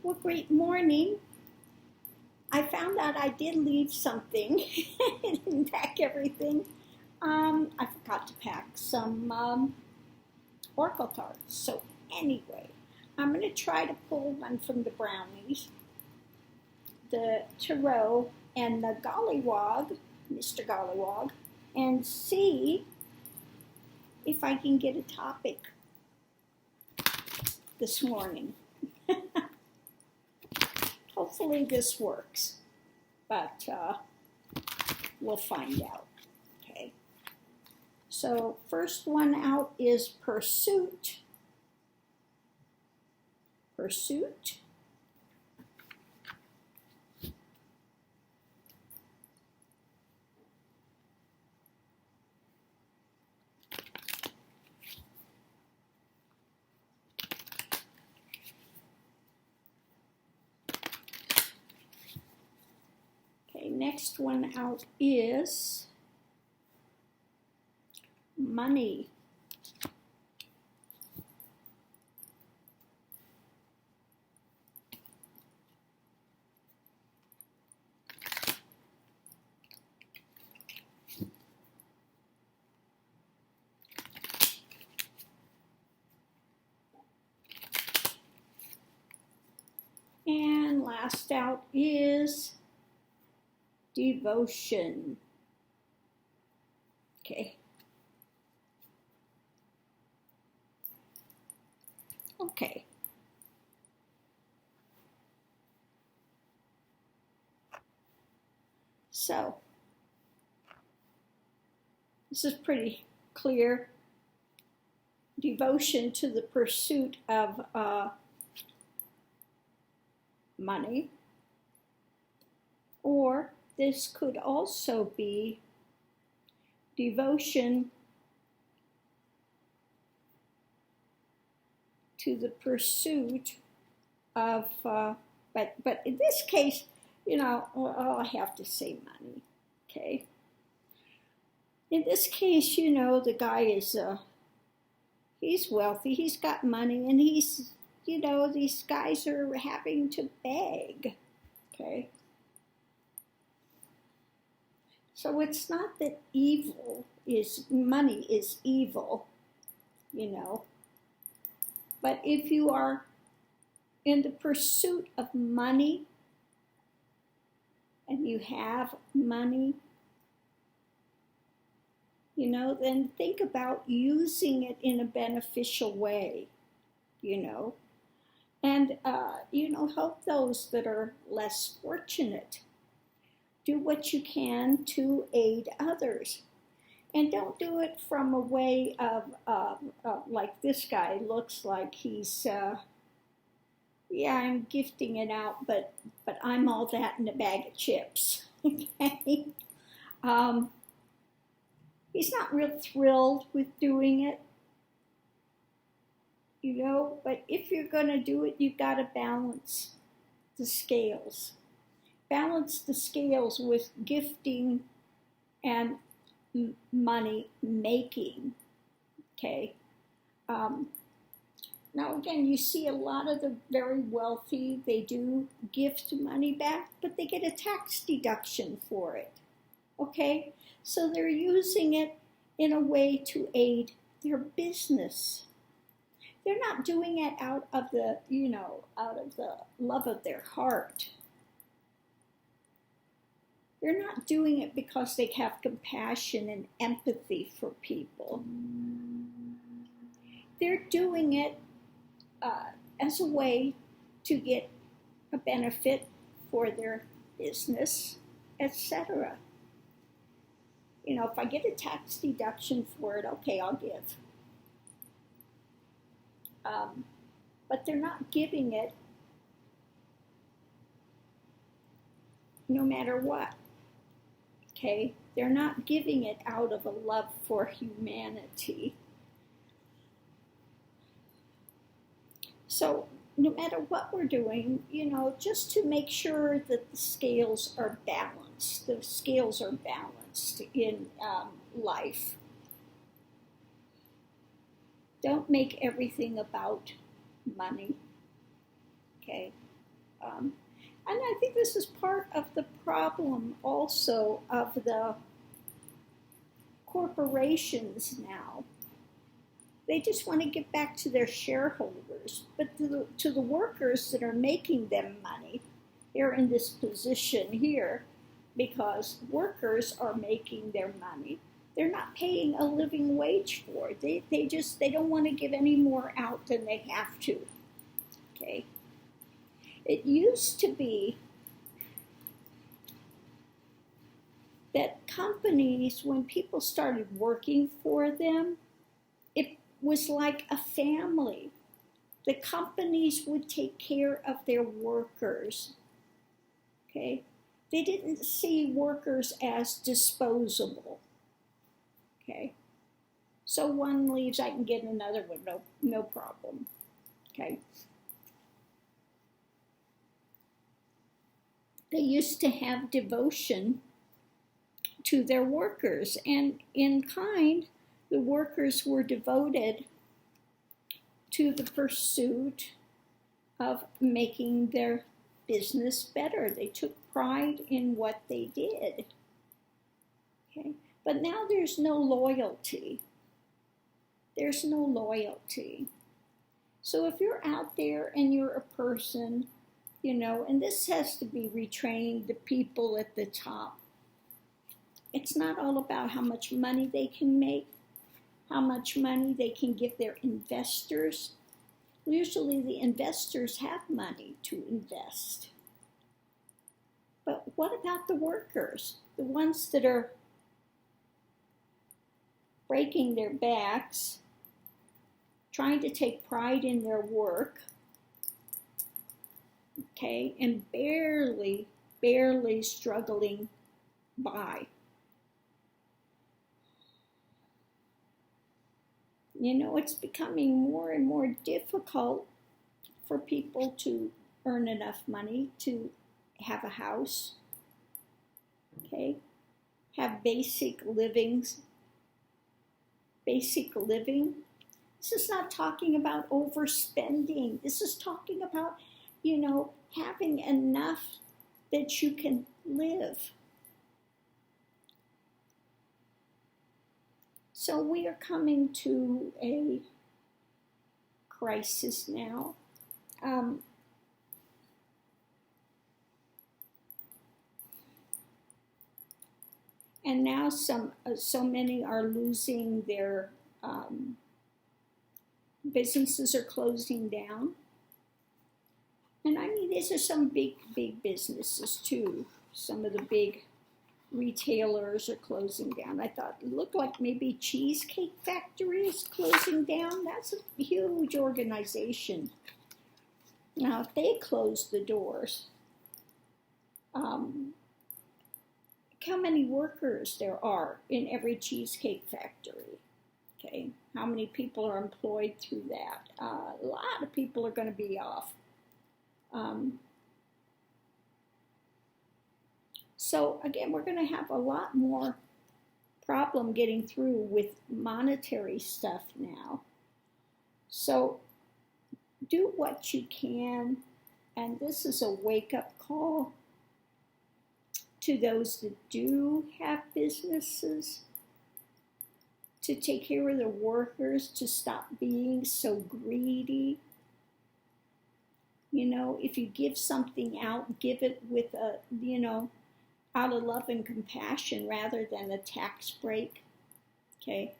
Well, great morning. I found out I did leave something. I didn't pack everything. I forgot to pack some oracle cards. So anyway, I'm going to try to pull one from the brownies, the tarot, and the gollywog, Mr. Gollywog, and see if I can get a topic this morning. Hopefully this works, but we'll find out. Okay. So first one out is pursuit. Pursuit. Next one out is money. And last out is devotion. Okay. Okay. So, this is pretty clear. Devotion to the pursuit of money, or this could also be devotion to the pursuit of, but in this case, you know, I have to say money, okay? In this case, you know, the guy is, he's wealthy, he's got money, and he's, you know, these guys are having to beg, okay? So it's not that money is evil, you know. But if you are in the pursuit of money and you have money, you know, then think about using it in a beneficial way, you know. And, you know, help those that are less fortunate. Do what you can to aid others. And don't do it from a way of like this guy looks like he's, yeah, I'm gifting it out, but I'm all that in a bag of chips, okay? He's not real thrilled with doing it, you know, but if you're going to do it, you've got to balance the scales. Balance the scales with gifting and money making, okay? Now again, you see a lot of the very wealthy, they do gift money back, but they get a tax deduction for it, okay? So they're using it in a way to aid their business. They're not doing it out of the, you know, out of the love of their heart. They're not doing it because they have compassion and empathy for people. They're doing it as a way to get a benefit for their business, etc. You know, if I get a tax deduction for it, okay, I'll give. But they're not giving it no matter what. Okay, they're not giving it out of a love for humanity. So no matter what we're doing, you know, just to make sure that the scales are balanced. The scales are balanced in life. Don't make everything about money. Okay. Um, and I think this is part of the problem also of the corporations now. They just want to give back to their shareholders, but to the workers that are making them money, they're in this position here because workers are making their money. They're not paying a living wage for it. They don't want to give any more out than they have to. Okay. It used to be that companies, when people started working for them, it was like a family. The companies would take care of their workers. Okay? They didn't see workers as disposable. Okay? So one leaves, I can get another one, no problem. Okay? They used to have devotion to their workers, and in kind, the workers were devoted to the pursuit of making their business better. They took pride in what they did. Okay? But now there's no loyalty. There's no loyalty. So if you're out there and you're a person, you know, and this has to be retrained, the people at the top. It's not all about how much money they can make, how much money they can give their investors. Usually the investors have money to invest. But what about the workers? The ones that are breaking their backs, trying to take pride in their work, okay, and barely struggling by. You know, it's becoming more and more difficult for people to earn enough money to have a house, okay, have basic living. This is not talking about overspending. This is talking about, you know, having enough that you can live. So we are coming to a crisis now. And now so many are losing their businesses are closing down. And I mean, these are some big businesses too. Some of the big retailers are closing down. I thought it looked like maybe Cheesecake Factory is closing down. That's a huge organization. Now, if they close the doors, how many workers there are in every Cheesecake Factory? Okay, how many people are employed through that? A lot of people are going to be off. So again, we're going to have a lot more problem getting through with monetary stuff now. So do what you can, and this is a wake-up call to those that do have businesses, to take care of the workers, to stop being so greedy. You know, if you give something out, give it with a, you know, out of love and compassion rather than a tax break. Okay.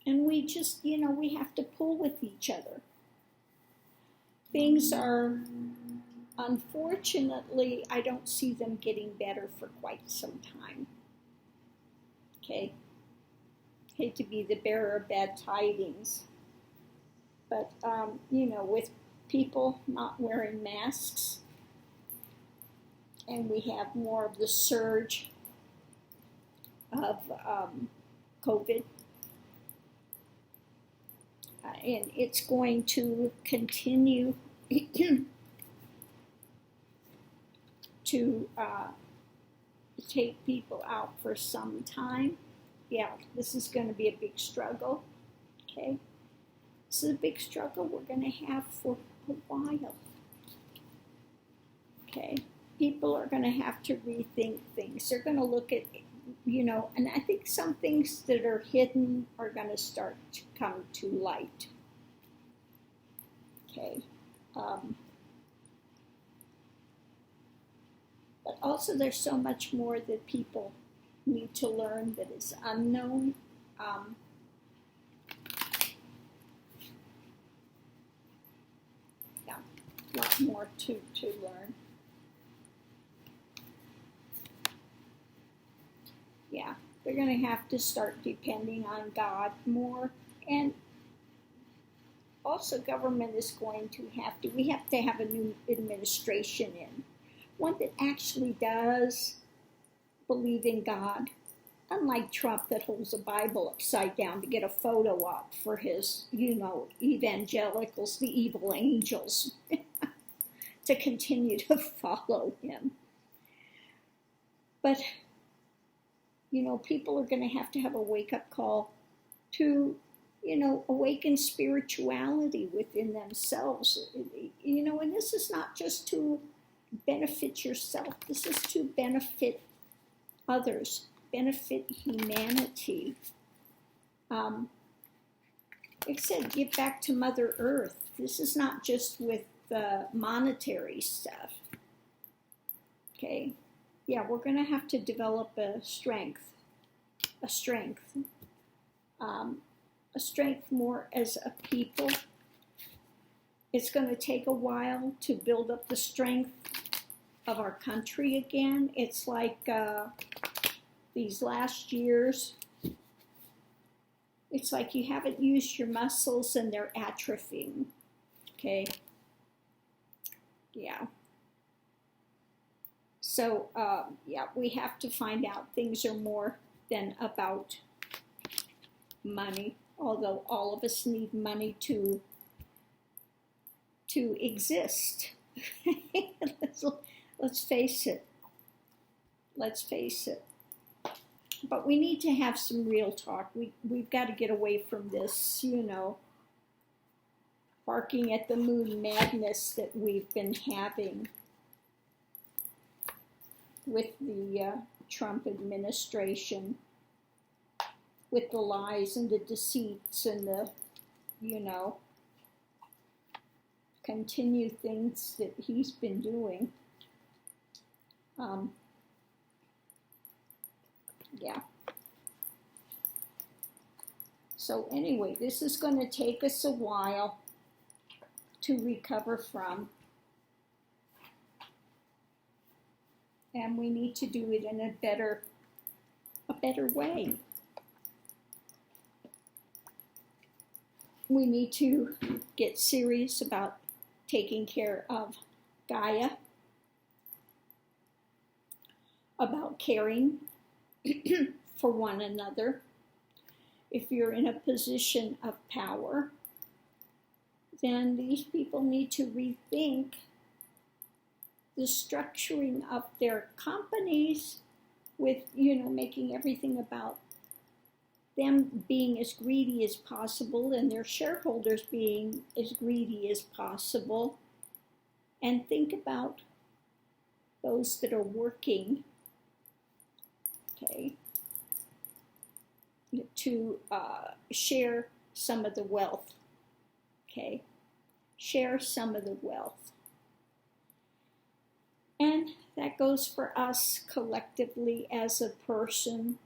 And we just, you know, we have to pull with each other. Things are, unfortunately, I don't see them getting better for quite some time. Okay. Hate to be the bearer of bad tidings. But, you know, with people not wearing masks, and we have more of the surge of COVID, and it's going to continue to take people out for some time. Yeah, this is going to be a big struggle. Okay? This is a big struggle we're going to have for a while. Okay? People are going to have to rethink things. They're going to look at, and I think some things that are hidden are going to start to come to light. Okay? But also there's so much more that people need to learn that is unknown. Yeah, a lot more to learn. Yeah, they're going to have to start depending on God more. And also government is going to we have to have a new administration in. One that actually does believe in God. Unlike Trump that holds a Bible upside down to get a photo op for his, evangelicals, the evil angels, to continue to follow him. But, people are going to have a wake-up call to, awaken spirituality within themselves. And this is not just to benefit yourself. This is to benefit others, benefit humanity. Like I said, give back to Mother Earth. This is not just with monetary stuff. Okay? Yeah, we're going to have to develop a strength more as a people. It's going to take a while to build up the strength of our country again. It's like these last years, it's like you haven't used your muscles and they're atrophying. Okay? Yeah. So, we have to find out things are more than about money, although all of us need money to exist. Let's face it. Let's face it. But we need to have some real talk. We've got to get away from this, barking at the moon madness that we've been having with the Trump administration, with the lies and the deceits and the, continued things that he's been doing. Yeah. So anyway, this is going to take us a while to recover from. And we need to do it in a better way. We need to get serious about taking care of Gaia, about caring for one another. If you're in a position of power, then these people need to rethink the structuring of their companies with, making everything about them being as greedy as possible and their shareholders being as greedy as possible. And think about those that are working, okay, to share some of the wealth, okay? Share some of the wealth. And that goes for us collectively as a person,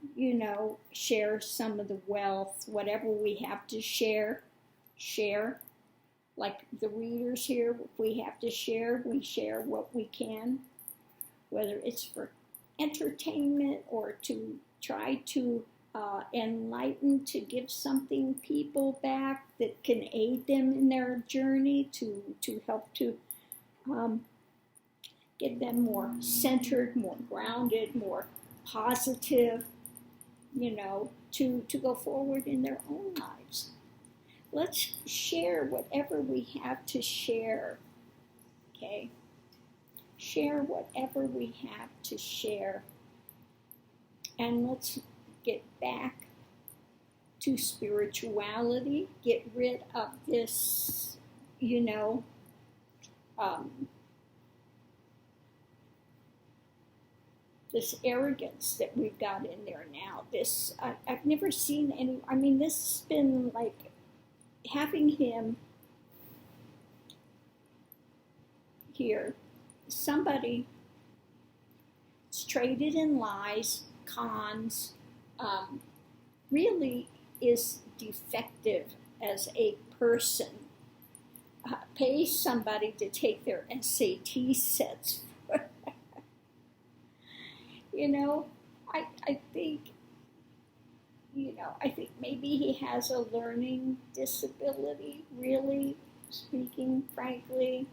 share some of the wealth, whatever we have to share. Like the readers here, if we have to share, we share what we can, whether it's for entertainment or to try to enlighten, to give something people back that can aid them in their journey, to help to get them more centered, more grounded, more positive, to go forward in their own lives. Let's share whatever we have to share, okay? Share whatever we have to share. And let's get back to spirituality, get rid of this, you know, this arrogance that we've got in there now. This, I've never seen any, I mean, this has been like having him here. Somebody is traded in lies, cons, really is defective as a person. Pays somebody to take their SAT sets. You know, I think, you know, I think maybe he has a learning disability, really speaking frankly.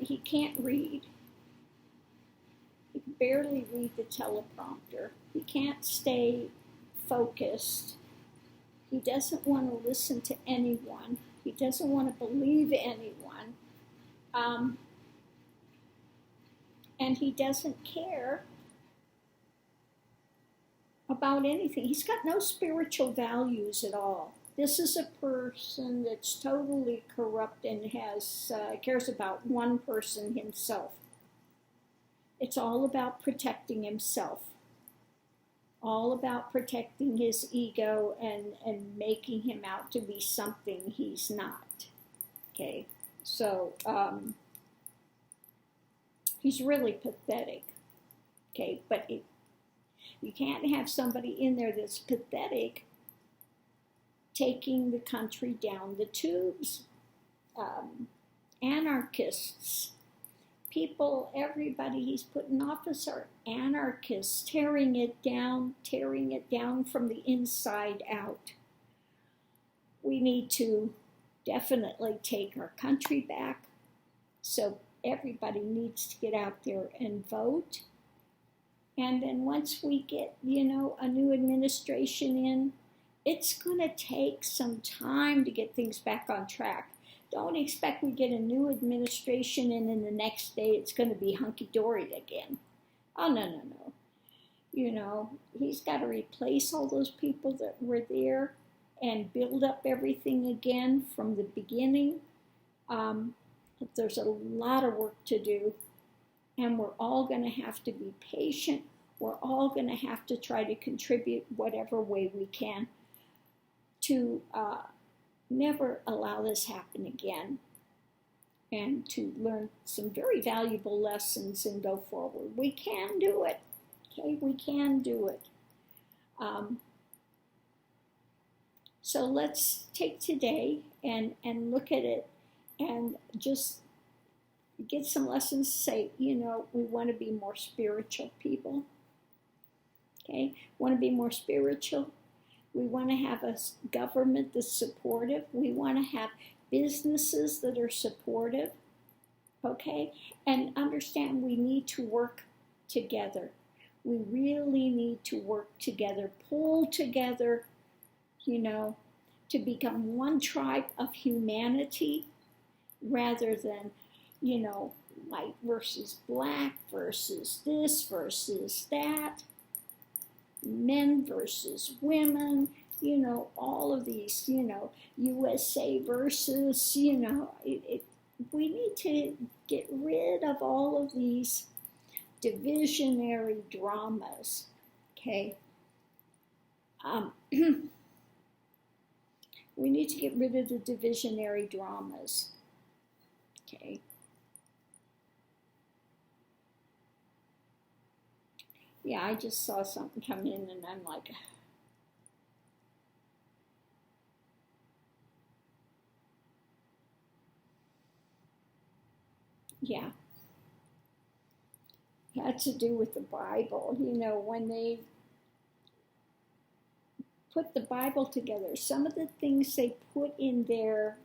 He can't read. He can barely read the teleprompter. He can't stay focused. He doesn't want to listen to anyone. He doesn't want to believe anyone. And he doesn't care about anything. He's got no spiritual values at all. This is a person that's totally corrupt and has cares about one person, himself. It's all about protecting himself. All about protecting his ego and making him out to be something he's not. Okay, so he's really pathetic. Okay, but you can't have somebody in there that's pathetic taking the country down the tubes. Anarchists, people, everybody he's put in office are anarchists, tearing it down from the inside out. We need to definitely take our country back. So everybody needs to get out there and vote. And then once we get, you know, a new administration in, it's going to take some time to get things back on track. Don't expect we get a new administration and then the next day it's going to be hunky-dory again. Oh, no. You know, he's got to replace all those people that were there and build up everything again from the beginning. There's a lot of work to do, and we're all going to have to be patient. We're all going to have to try to contribute whatever way we can to never allow this happen again, and to learn some very valuable lessons and go forward. We can do it. Okay, we can do it. So let's take today and look at it and just get some lessons. Say, you know, we want to be more spiritual people. Okay, want to be more spiritual. We want to have a government that's supportive. We want to have businesses that are supportive. Okay, and understand we need to work together. We really need to work together, pull together, you know, to become one tribe of humanity rather than, you know, white versus black versus this versus that, men versus women, you know, all of these, you know, USA versus, you know, we need to get rid of all of these divisionary dramas, okay? We need to get rid of the divisionary dramas, okay? Yeah, I just saw something come in and I'm like, yeah. It had to do with the Bible. You know, when they put the Bible together, some of the things they put in there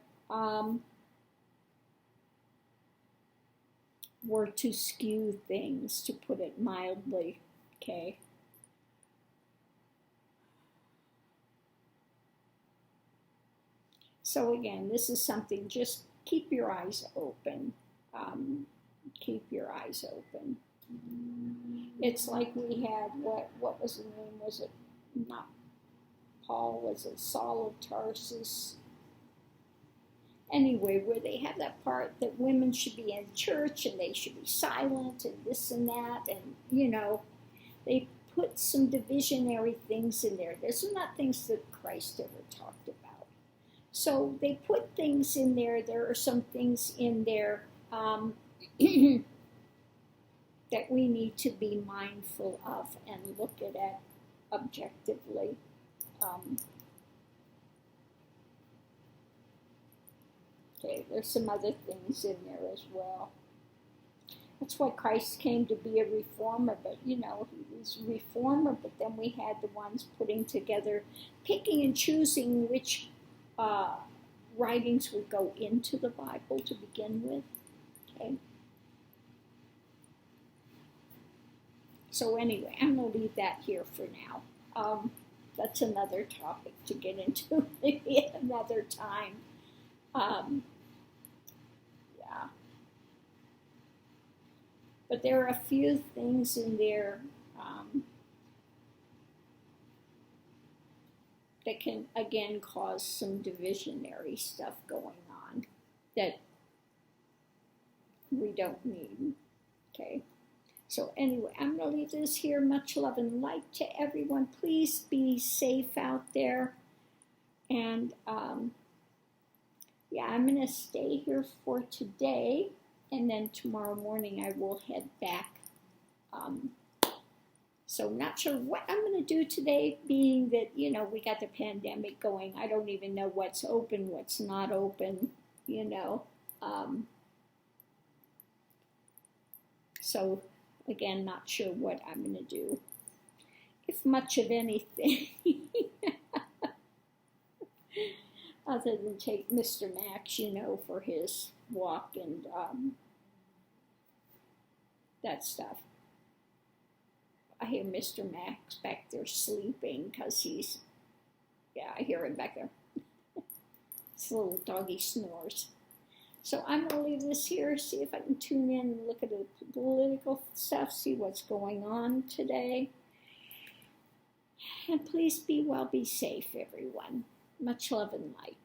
were to skew things, to put it mildly, okay? So again, this is something, just keep your eyes open. Keep your eyes open. It's like we had, what was the name? Was it not Paul? Was it Saul of Tarsus? Anyway, where they have that part that women should be in church and they should be silent and this and that, and they put some divisionary things in there. Those are not things that Christ ever talked about. So they put things in there. There are some things in there that we need to be mindful of and look at it objectively. Okay, there's some other things in there as well. That's why Christ came to be a reformer, but he was a reformer, but then we had the ones putting together, picking and choosing which writings would go into the Bible to begin with. Okay. So anyway, I'm going to leave that here for now. That's another topic to get into maybe another time. Yeah. But there are a few things in there that can, again, cause some divisionary stuff going on that we don't need. Okay. So anyway, I'm going to leave this here. Much love and light to everyone. Please be safe out there. And yeah, I'm going to stay here for today. And then tomorrow morning I will head back. So not sure what I'm going to do today, being that, we got the pandemic going. I don't even know what's open, what's not open, So, again, not sure what I'm going to do, if much of anything, other than take Mr. Max, for his walk and that stuff. I hear Mr. Max back there sleeping because I hear him back there. This little doggy snores. So I'm going to leave this here, see if I can tune in and look at the political stuff, see what's going on today. And please be well, be safe, everyone. Much love and light.